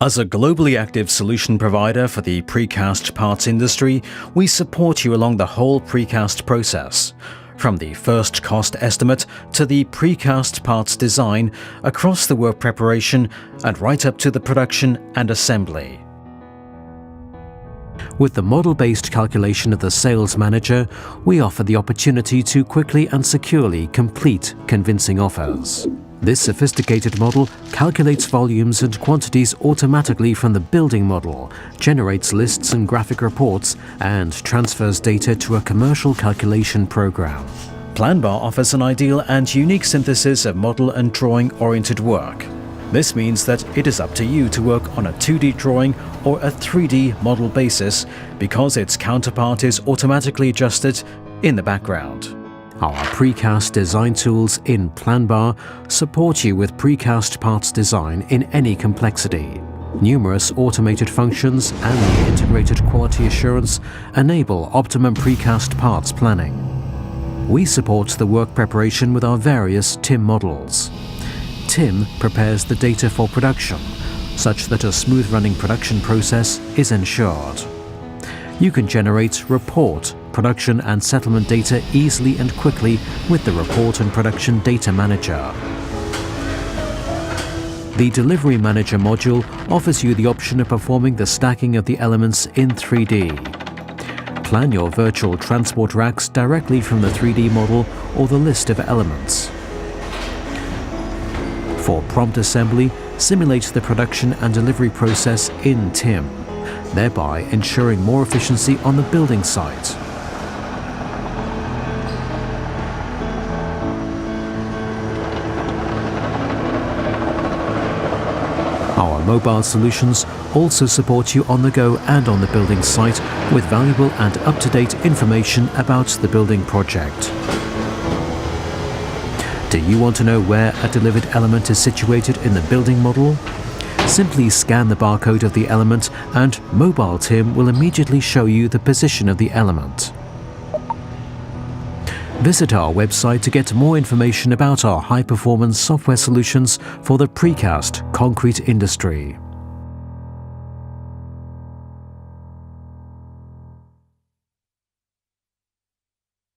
As a globally active solution provider for the precast parts industry, we support you along the whole precast process, from the first cost estimate to the precast parts design, across the work preparation and right up to the production and assembly. With the model-based calculation of the sales manager, we offer the opportunity to quickly and securely complete convincing offers. This sophisticated model calculates volumes and quantities automatically from the building model, generates lists and graphic reports, and transfers data to a commercial calculation program. Planbar offers an ideal and unique synthesis of model and drawing-oriented work. This means that it is up to you to work on a 2D drawing or a 3D model basis because its counterpart is automatically adjusted in the background. Our precast design tools in Planbar support you with precast parts design in any complexity. Numerous automated functions and the integrated quality assurance enable optimum precast parts planning. We support the work preparation with our various TIM models. TIM prepares the data for production, such that a smooth-running production process is ensured. You can generate report, production and settlement data easily and quickly with the Report and Production Data Manager. The Delivery Manager module offers you the option of performing the stacking of the elements in 3D. Plan your virtual transport racks directly from the 3D model or the list of elements. For prompt assembly, simulate the production and delivery process in TIM, thereby ensuring more efficiency on the building site. Our mobile solutions also support you on the go and on the building site with valuable and up-to-date information about the building project. Do you want to know where a delivered element is situated in the building model? Simply scan the barcode of the element and Mobile TIM will immediately show you the position of the element. Visit our website to get more information about our high-performance software solutions for the precast concrete industry.